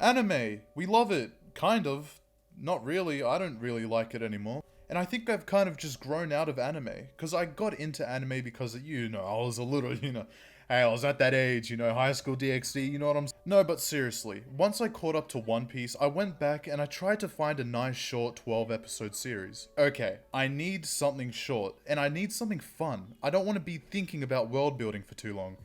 Anime, we love it. Kind of. Not really, I don't really like it anymore. And I think I've kind of just grown out of anime. Because I got into anime because, I was a little, hey, I was at that age, high school DxD, you know what I'm saying? No, but seriously, once I caught up to One Piece, I went back and I tried to find a nice short 12 episode series. Okay, I need something short, and I need something fun. I don't want to be thinking about world building for too long.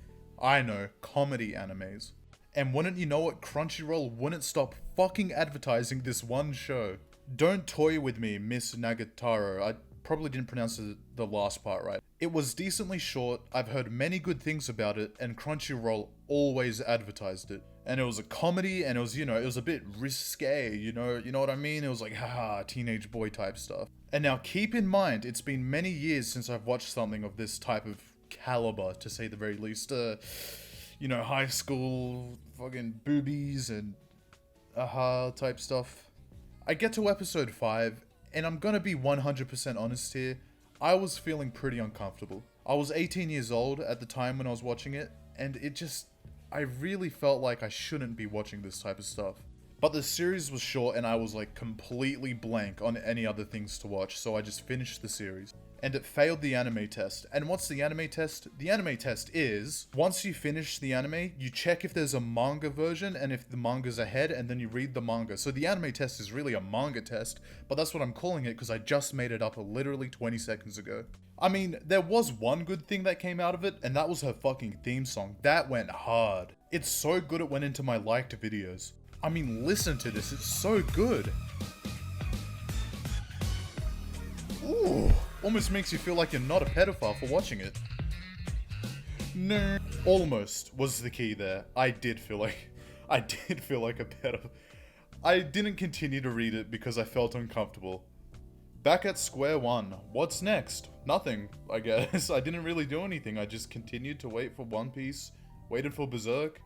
I know, comedy animes. And wouldn't you know it, Crunchyroll wouldn't stop fucking advertising this one show. Don't toy with me, Miss Nagatoro. I probably didn't pronounce the last part right. It was decently short, I've heard many good things about it, and Crunchyroll always advertised it. And it was a comedy, and it was a bit risque, you know what I mean? It was like, haha, teenage boy type stuff. And now keep in mind, it's been many years since I've watched something of this type of caliber, to say the very least. High school fucking boobies and aha type stuff. I get to episode 5, and I'm gonna be 100% honest here, I was feeling pretty uncomfortable. I was 18 years old at the time when I was watching it, and I really felt like I shouldn't be watching this type of stuff. But the series was short and I was like completely blank on any other things to watch, so I just finished the series. And it failed the anime test. And what's the anime test? The anime test is, once you finish the anime, you check if there's a manga version and if the manga's ahead, and then you read the manga. So the anime test is really a manga test, but that's what I'm calling it because I just made it up literally 20 seconds ago. I mean, there was one good thing that came out of it, and that was her fucking theme song. That went hard. It's so good it went into my liked videos. I mean, listen to this, it's so good. Ooh, almost makes you feel like you're not a pedophile for watching it. No. Almost was the key there. I did feel like a pedophile. I didn't continue to read it because I felt uncomfortable. Back at square one. What's next? Nothing, I guess. I didn't really do anything. I just continued to wait for One Piece, waited for Berserk.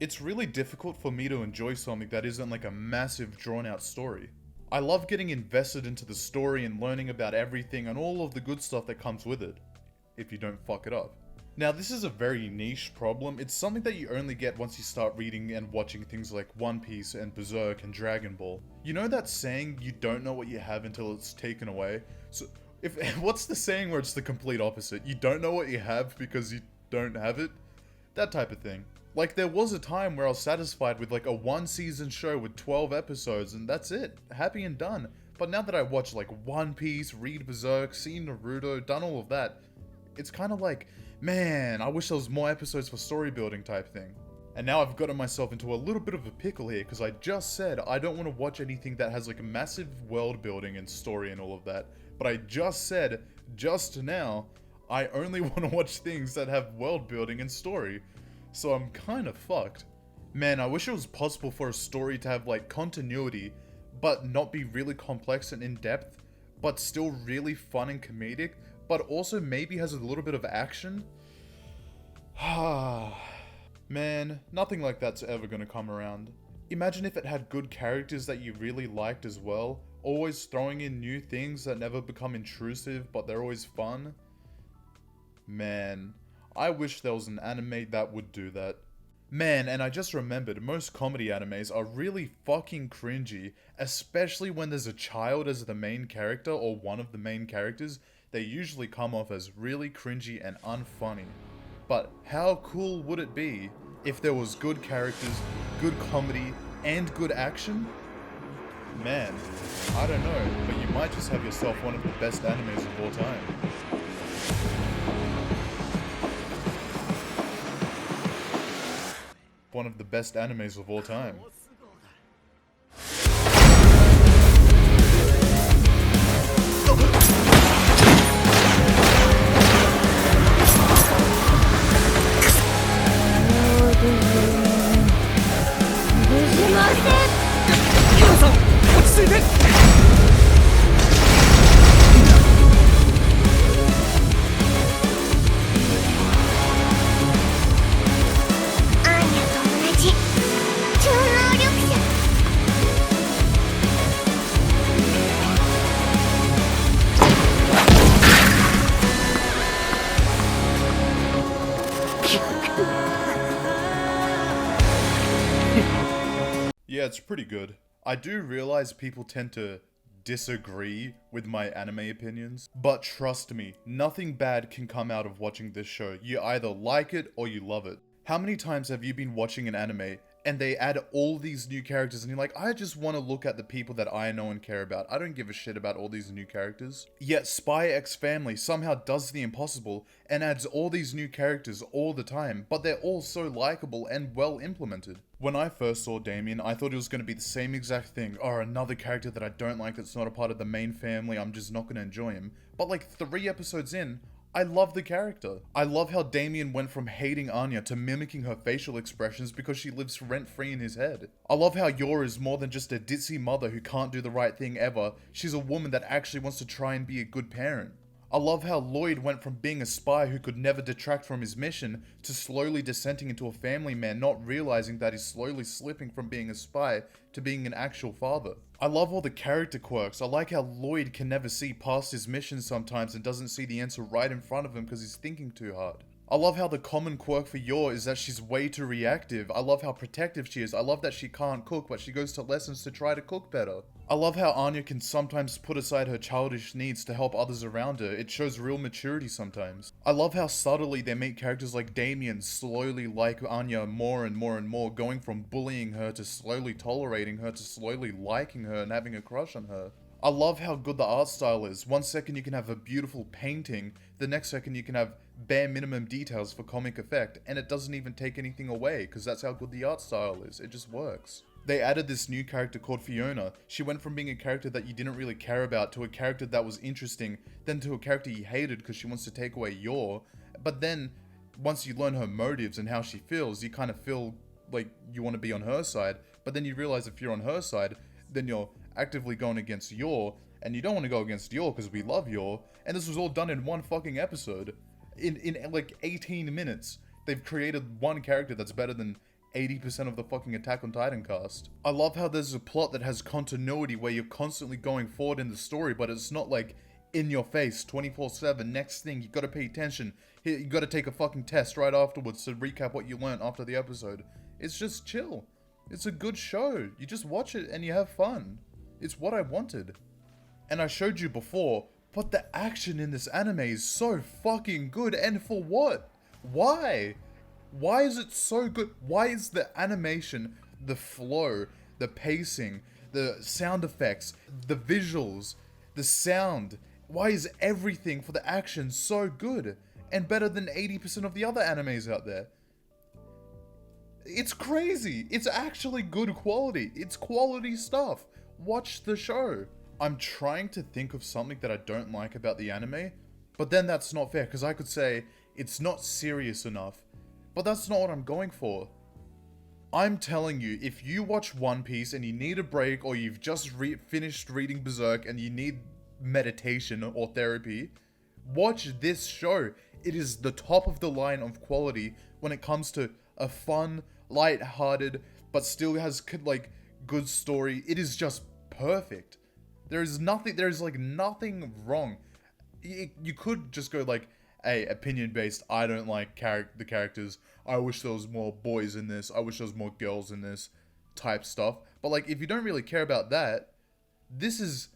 It's really difficult for me to enjoy something that isn't like a massive drawn out story. I love getting invested into the story and learning about everything and all of the good stuff that comes with it, if you don't fuck it up. Now this is a very niche problem, it's something that you only get once you start reading and watching things like One Piece and Berserk and Dragon Ball. You know that saying, you don't know what you have until it's taken away? So, what's the saying where it's the complete opposite? You don't know what you have because you don't have it? That type of thing. Like, there was a time where I was satisfied with like a 1-season show with 12 episodes and that's it, happy and done. But now that I watch like One Piece, read Berserk, seen Naruto, done all of that, it's kind of like, man, I wish there was more episodes for story building type thing. And now I've gotten myself into a little bit of a pickle here because I just said I don't want to watch anything that has like a massive world building and story and all of that. But I just said, just now, I only want to watch things that have world building and story. So I'm kind of fucked. Man, I wish it was possible for a story to have like continuity, but not be really complex and in-depth, but still really fun and comedic, but also maybe has a little bit of action. Man, nothing like that's ever gonna come around. Imagine if it had good characters that you really liked as well, always throwing in new things that never become intrusive, but they're always fun. Man, I wish there was an anime that would do that. Man, and I just remembered, most comedy animes are really fucking cringy, especially when there's a child as the main character or one of the main characters. They usually come off as really cringy and unfunny. But how cool would it be if there was good characters, good comedy, and good action? Man, I don't know, but you might just have yourself one of the best animes of all time. One of the best animes of all time. Yeah, it's pretty good. I do realize people tend to disagree with my anime opinions, but trust me, nothing bad can come out of watching this show. You either like it or you love it. How many times have you been watching an anime and they add all these new characters and you're like, I just want to look at the people that I know and care about. I don't give a shit about all these new characters. Yet Spy X Family somehow does the impossible and adds all these new characters all the time, but they're all so likable and well implemented. When I first saw Damien, I thought it was going to be the same exact thing. Or another character that I don't like that's not a part of the main family, I'm just not going to enjoy him. But like 3 episodes in, I love the character. I love how Damien went from hating Anya to mimicking her facial expressions because she lives rent-free in his head. I love how Yor is more than just a ditzy mother who can't do the right thing ever. She's a woman that actually wants to try and be a good parent. I love how Lloyd went from being a spy who could never detract from his mission to slowly descending into a family man, not realizing that he's slowly slipping from being a spy to being an actual father. I love all the character quirks. I like how Lloyd can never see past his mission sometimes and doesn't see the answer right in front of him because he's thinking too hard. I love how the common quirk for Yor is that she's way too reactive. I love how protective she is. I love that she can't cook, but she goes to lessons to try to cook better. I love how Anya can sometimes put aside her childish needs to help others around her. It shows real maturity sometimes. I love how subtly they make characters like Damien slowly like Anya more and more and more, going from bullying her to slowly tolerating her to slowly liking her and having a crush on her. I love how good the art style is. One second you can have a beautiful painting, the next second you can have bare minimum details for comic effect, and it doesn't even take anything away, because that's how good the art style is. It just works. They added this new character called Fiona. She went from being a character that you didn't really care about to a character that was interesting, then to a character you hated because she wants to take away Yor. But then, once you learn her motives and how she feels, you kind of feel like you want to be on her side, but then you realize if you're on her side, then you're actively going against Yor, and you don't want to go against Yor because we love Yor, and this was all done in one fucking episode. In like 18 minutes, they've created one character that's better than 80% of the fucking Attack on Titan cast. I love how there's a plot that has continuity where you're constantly going forward in the story, but it's not like in your face 24/7. Next thing, you gotta pay attention. Here, you gotta take a fucking test right afterwards to recap what you learned after the episode. It's just chill. It's a good show. You just watch it and you have fun. It's what I wanted. And I showed you before, but the action in this anime is so fucking good, and for what? Why? Why is it so good? Why is the animation, the flow, the pacing, the sound effects, the visuals, the sound, why is everything for the action so good and better than 80% of the other animes out there? It's crazy. It's actually good quality. It's quality stuff. Watch the show. I'm trying to think of something that I don't like about the anime, but then that's not fair because I could say it's not serious enough, but that's not what I'm going for. I'm telling you, if you watch One Piece and you need a break, or you've just finished reading Berserk and you need meditation or therapy, watch this show. It is the top of the line of quality when it comes to a fun, light-hearted, but still has like good story. It is just perfect. There's like nothing wrong. You could just go like, hey, opinion-based, I don't like the characters, I wish there was more boys in this, I wish there was more girls in this, type stuff. But like, if you don't really care about that, this is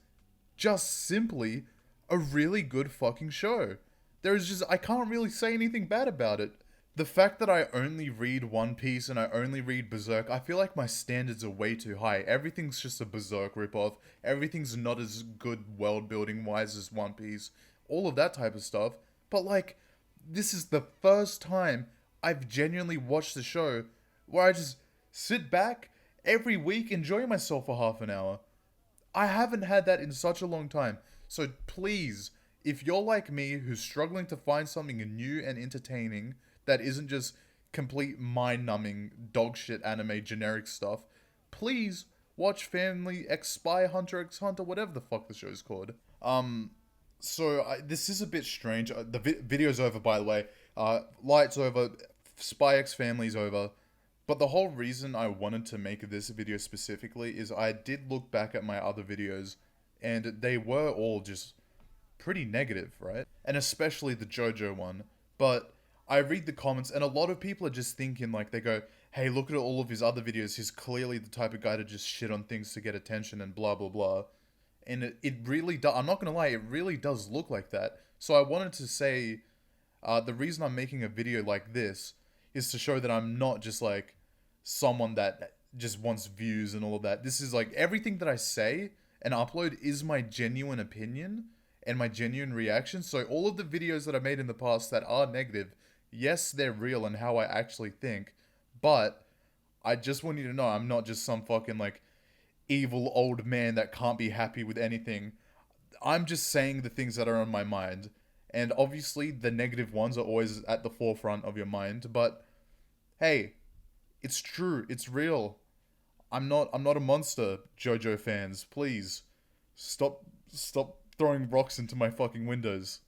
just simply a really good fucking show. I can't really say anything bad about it. The fact that I only read One Piece and I only read Berserk, I feel like my standards are way too high. Everything's just a Berserk ripoff. Everything's not as good world building wise as One Piece. All of that type of stuff. But like, this is the first time I've genuinely watched the show where I just sit back every week, enjoy myself for half an hour. I haven't had that in such a long time. So please, if you're like me who's struggling to find something new and entertaining that isn't just complete mind-numbing dogshit anime generic stuff, please watch Family X Spy Hunter X Hunter, whatever the fuck the show's called. This is a bit strange. The video's over, by the way. Light's over. Spy X Family's over. But the whole reason I wanted to make this video specifically is I did look back at my other videos, and they were all just pretty negative, right? And especially the JoJo one. But I read the comments, and a lot of people are just thinking, like, they go, hey, look at all of his other videos. He's clearly the type of guy to just shit on things to get attention and blah, blah, blah. And it really does, I'm not going to lie, it really does look like that. So I wanted to say, the reason I'm making a video like this is to show that I'm not just like someone that just wants views and all of that. This is like everything that I say and upload is my genuine opinion and my genuine reaction. So all of the videos that I made in the past that are negative, yes, they're real and how I actually think, but I just want you to know I'm not just some fucking like evil old man that can't be happy with anything. I'm just saying the things that are on my mind. And obviously the negative ones are always at the forefront of your mind, but hey, it's true, it's real. I'm not a monster, JoJo fans. Please stop throwing rocks into my fucking windows.